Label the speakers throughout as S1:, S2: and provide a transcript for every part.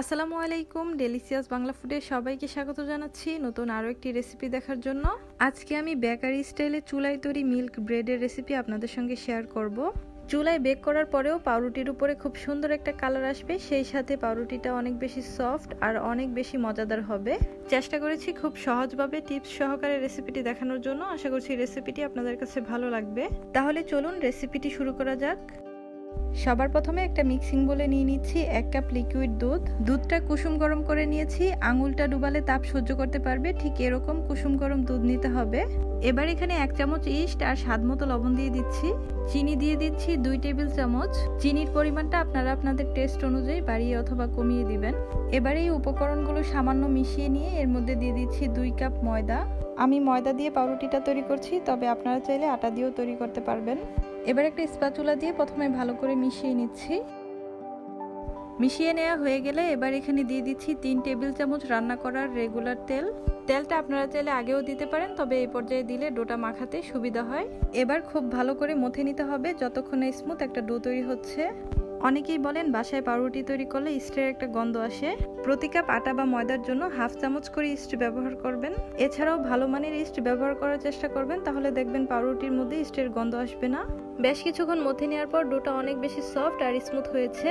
S1: আসসালামু আলাইকুম, ডেলিসিয়াস বাংলা ফুডে সবাইকে স্বাগত জানাচ্ছি নতুন আরও একটি রেসিপি দেখার জন্য। আজকে আমি বেকারি স্টাইলে চুলায় তৈরি মিল্ক ব্রেডের রেসিপি আপনাদের সঙ্গে শেয়ার করব। চুলায় বেক করার পরেও পাউরুটির উপরে খুব সুন্দর একটা কালার আসবে, সেই সাথে পাউরুটিটা অনেক বেশি সফট আর অনেক বেশি মজাদার হবে। চেষ্টা করেছি খুব সহজভাবে টিপস সহকারে রেসিপিটি দেখানোর জন্য। আশা করছি রেসিপিটি আপনাদের কাছে ভালো লাগবে। তাহলে চলুন রেসিপিটি শুরু করা যাক। সবার প্রথমে একটা মিক্সিং বলে নিয়ে নিচ্ছি 1 কাপ লিকুইড দুধটা কুসুম গরম করে নিয়েছি। আঙুলটা ডুবালে তাপ সহ্য করতে পারবে, ঠিক এরকম কুসুম গরম দুধ নিতে হবে। এবার এখানে 1 চামচ ইস্ট আর স্বাদ মতো লবণ দিয়ে দিচ্ছি। চিনি দিয়ে দিচ্ছি 2 টেবিল চামচ। চিনির পরিমাণটা আপনারা আপনাদের টেস্ট অনুযায়ী বাড়িয়ে অথবা কমিয়ে দিবেন। এবার এই উপকরণগুলো সামান্য মিশিয়ে নিয়ে এর মধ্যে দিয়ে দিচ্ছি 2 কাপ ময়দা। আমি ময়দা দিয়ে পাউরুটিটা তৈরি করছি, তবে আপনারা চাইলে আটা দিয়েও তৈরি করতে পারবেন। এবার একটা স্প্যাচুলা দিয়ে প্রথমে ভালো করে মিশিয়ে নিচ্ছি। মিশিয়ে নেওয়া হয়ে গেলে এবার এখানে দিয়ে দিচ্ছি 3 টেবিল চামচ রান্না করার রেগুলার তেলটা আপনারা চাইলে আগেও দিতে পারেন, তবে এই পর্যায়ে দিলে ডোটা মাখাতে সুবিধা হয়। এবার খুব ভালো করে মথে নিতে হবে যতক্ষণে স্মুথ একটা ডো তৈরি হচ্ছে। অনেকেই বলেন বাসায় পাউরুটি তৈরি করলে ইস্টের একটা গন্ধ আসে। প্রতি কাপ আটা বা ময়দার জন্য 1/2 চামচ করে ইস্ট ব্যবহার করবেন। এছাড়াও ভালো মানের ইস্ট ব্যবহার করার চেষ্টা করবেন, তাহলে দেখবেন পাউরুটির মধ্যে ইস্টের গন্ধ আসবে না। বেশ কিছুক্ষণ মথে নেওয়ার পর ডোটা অনেক বেশি সফট আর স্মুথ হয়েছে।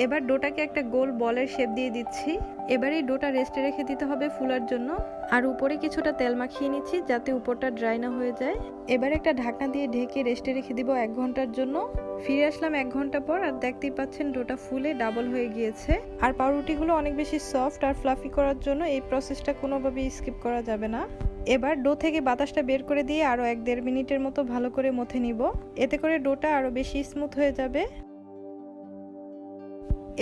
S1: এবার ডোটাকে একটা গোল বলের শেপ দিয়ে দিচ্ছি। এবার এই ডোটা রেস্টে রেখে দিতে হবে ফুলার জন্য। আর উপরে কিছুটা তেল মাখিয়ে নিচ্ছি যাতে উপরটা ড্রাই না হয়ে যায়। এবার একটা ঢাকনা দিয়ে ঢেকে রেস্টে রেখে দিব 1 ঘন্টার জন্য। ফিরে আসলাম 1 ঘন্টা পর, আর দেখতেই পাচ্ছেন ডোটা ফুলে ডাবল হয়ে গিয়েছে। আর পাউরুটিগুলো অনেক বেশি সফট আর ফ্লাফি করার জন্য এই প্রসেসটা কোনোভাবেই স্কিপ করা যাবে না। এবার ডো থেকে বাতাসটা বের করে দিয়ে আরও 1-1.5 মিনিটের মতো ভালো করে মথে নিব। এতে করে ডোটা আরও বেশি স্মুথ হয়ে যাবে।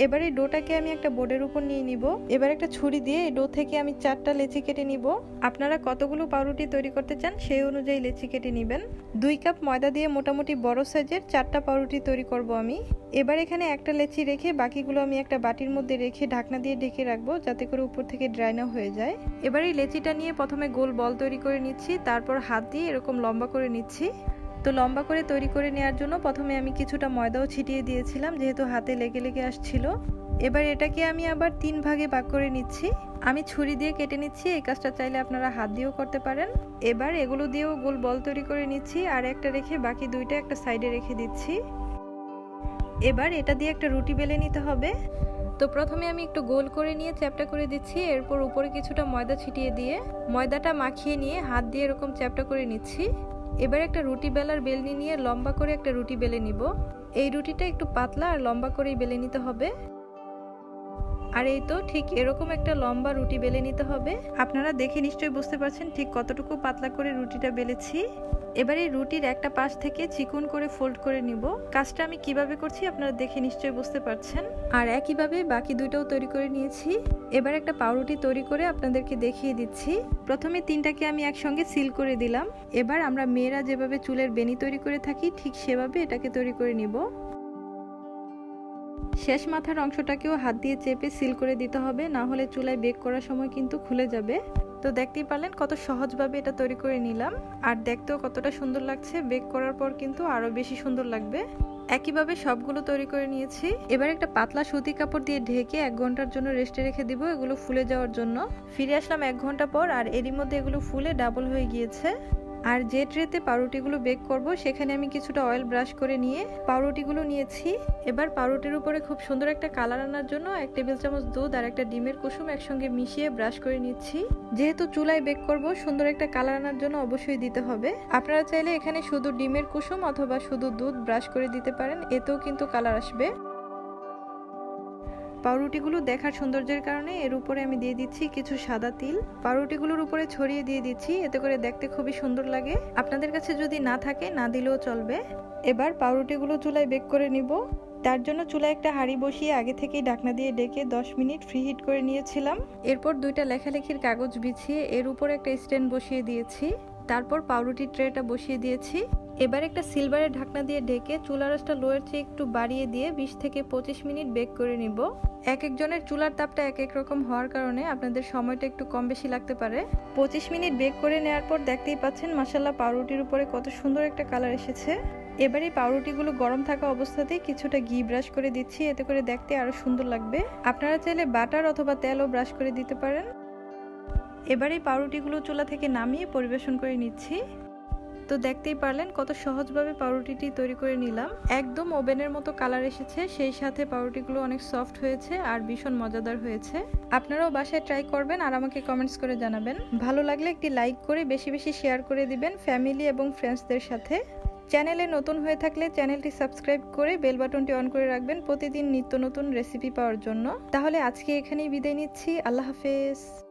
S1: এবার এই ডোটাকে আমি একটা বোর্ডের উপর নিয়ে নিব। এবার একটা ছুরি দিয়ে এই ডো থেকে আমি 4টা লেচি কেটে নিব। আপনারা কতগুলো পাউরুটি তৈরি করতে চান সেই অনুযায়ী লেচি কেটে নেবেন। 2 কাপ ময়দা দিয়ে মোটামুটি বড় সাইজের 4টা পাউরুটি তৈরি করব আমি। এবার এখানে একটা লেচি রেখে বাকিগুলো আমি একটা বাটির মধ্যে রেখে ঢাকনা দিয়ে ঢেকে রাখবো, যাতে করে উপর থেকে ড্রাই না হয়ে যায়। এবার এই লেচিটা নিয়ে প্রথমে গোল বল তৈরি করে নিচ্ছি, তারপর হাত দিয়ে এরকম লম্বা করে নিচ্ছি। তো লম্বা করে তৈরি করে নেওয়ার জন্য প্রথমে আমি কিছুটা ময়দাও ছিটিয়ে দিয়েছিলাম, যেহেতু হাতে লেগে লেগে আসছিল। এবার এটাকে আমি আবার 3 ভাগে ভাগ করে নিচ্ছি। আমি ছুরি দিয়ে কেটে নিচ্ছি, এই কাজটা চাইলে আপনারা হাত দিয়েও করতে পারেন। এবার এগুলো দিয়েও গোল বল তৈরি করে নিচ্ছি, আর একটা রেখে বাকি 2টা একটা সাইডে রেখে দিচ্ছি। এবার এটা দিয়ে একটা রুটি বেলে নিতে হবে। তো প্রথমে আমি একটু গোল করে নিয়ে চ্যাপটা করে দিচ্ছি, এরপর উপরে কিছুটা ময়দা ছিটিয়ে দিয়ে ময়দাটা মাখিয়ে নিয়ে হাত দিয়ে এরকম চ্যাপটা করে নিচ্ছি। এবার একটা রুটি বেলার বেলনি নিয়ে লম্বা করে একটা রুটি বেলে নিব। এই রুটিটা একটু পাতলা আর লম্বা করেই বেলে নিতে হবে। আর এই তো ঠিক এরকম একটা লম্বা রুটি বেলে নিতে হবে। আপনারা দেখে নিশ্চয়ই বুঝতে পারছেন ঠিক কতটুকু পাতলা করে রুটিটা বেলেছি। এবার এই রুটির একটা পাশ থেকে চিকন করে ফোল্ড করে নিব। কাজটা আমি কিভাবে করছি আপনারা দেখে নিশ্চয়ই বুঝতে পারছেন। আর একইভাবে বাকি 2টাও তৈরি করে নিয়েছি। এবার একটা পাউরুটি তৈরি করে আপনাদেরকে দেখিয়ে দিচ্ছি। প্রথমে 3টাকে আমি একসঙ্গে সিল করে দিলাম। এবার আমরা মেয়েরা যেভাবে চুলের বেনি তৈরি করে থাকি ঠিক সেভাবে এটাকে তৈরি করে নিব। শেষ মাথার অংশটাকেও হাত দিয়ে চেপে সিল করে দিতে হবে, না হলে চুলায় বেক করার সময় কিন্তু খুলে যাবে। তো দেখতেই পারলেন কত সহজভাবে এটা তৈরি করে নিলাম, আর দেখতেও কতটা সুন্দর লাগছে। বেক করার পর কিন্তু আরো বেশি সুন্দর লাগবে। একইভাবে সবগুলো তৈরি করে নিয়েছি। এবার একটা পাতলা সুতি কাপড় দিয়ে ঢেকে 1 ঘন্টার জন্য রেস্টে রেখে দিব এগুলো ফুলে যাওয়ার জন্য। ফিরে আসলাম 1 ঘন্টা পর, আর এরই মধ্যে এগুলো ফুলে ডাবল হয়ে গিয়েছে। আর যে ট্রেতে পাউরুটিগুলো বেক করব সেখানে আমি কিছুটা অয়েল ব্রাশ করে নিয়ে পাউরুটিগুলো নিয়েছি। এবার পাউরুটির উপরে খুব সুন্দর একটা কালার আনার জন্য 1 টেবিল চামচ দুধ আর একটা ডিমের কুসুম একসঙ্গে মিশিয়ে ব্রাশ করে নিচ্ছি। যেহেতু চুলায় বেক করব, সুন্দর একটা কালার আনার জন্য অবশ্যই দিতে হবে। আপনারা চাইলে এখানে শুধু ডিমের কুসুম অথবা শুধু দুধ ব্রাশ করে দিতে পারেন, এতেও কিন্তু কালার আসবে। পাউরুটিগুলো দেখার সৌন্দর্যের কারণে এর উপরে আমি দিয়ে দিচ্ছি কিছু সাদা তিল। পাউরুটিগুলোর উপরে ছড়িয়ে দিয়ে দিচ্ছি, এতে করে দেখতে খুবই সুন্দর লাগে। আপনাদের কাছে যদি না থাকে না দিলেও চলবে। এবার পাউরুটিগুলো চুলায় বেক করে নিব। তার জন্য চুলায় একটা হাঁড়ি বসিয়ে আগে থেকেই ঢাকনা দিয়ে ডেকে 10 মিনিট ফ্রিহিট করে নিয়েছিলাম। এরপর 2টা লেখালেখির কাগজ বিছিয়ে এর উপর একটা স্ট্যান্ড বসিয়ে দিয়েছি। তারপর পাউরুটির ট্রেটা বসিয়ে দিয়েছি। এবার একটা সিলভারের ঢাকনা দিয়ে ঢেকে চুলার আঁচটা লোয়ের চেয়ে একটু বাড়িয়ে দিয়ে 20 থেকে 25 মিনিট বেক করে নিব। এক একজনের চুলার তাপটা এক এক রকম হওয়ার কারণে আপনাদের সময়টা একটু কম বেশি লাগতে পারে। 25 মিনিট বেক করে নেওয়ার পর দেখতেই পাচ্ছেন মাশাআল্লাহ পাউরুটির উপরে কত সুন্দর একটা কালার এসেছে। এবারে পাউরুটিগুলো গরম থাকা অবস্থাতেই কিছুটা ঘি ব্রাশ করে দিচ্ছি, এতে করে দেখতে আরো সুন্দর লাগবে। আপনারা চাইলে বাটার অথবা তেলও ব্রাশ করে দিতে পারেন। এবারে পাউরুটিগুলো চুলা থেকে নামিয়ে পরিবেশন করে নিচ্ছি। তো দেখতেই পারলেন কত সহজভাবে পাউরুটিটি তৈরি করে নিলাম। একদম ওভেনের মতো কালার এসেছে, সেই সাথে পাউরুটিগুলো অনেক সফট হয়েছে আর ভীষণ মজাদার হয়েছে। আপনারাও বাসায় ট্রাই করবেন আর আমাকে কমেন্টস করে জানাবেন। ভালো লাগলে একটি লাইক করে বেশি বেশি শেয়ার করে দিবেন ফ্যামিলি এবং ফ্রেন্ডসদের সাথে। চ্যানেলে নতুন হয়ে থাকলে চ্যানেলটি সাবস্ক্রাইব করে বেল বাটনটি অন করে রাখবেন প্রতিদিন নিত্য নতুন রেসিপি পাওয়ার জন্য। তাহলে আজকে এখানেই বিদায় নিচ্ছি। আল্লাহ হাফেজ।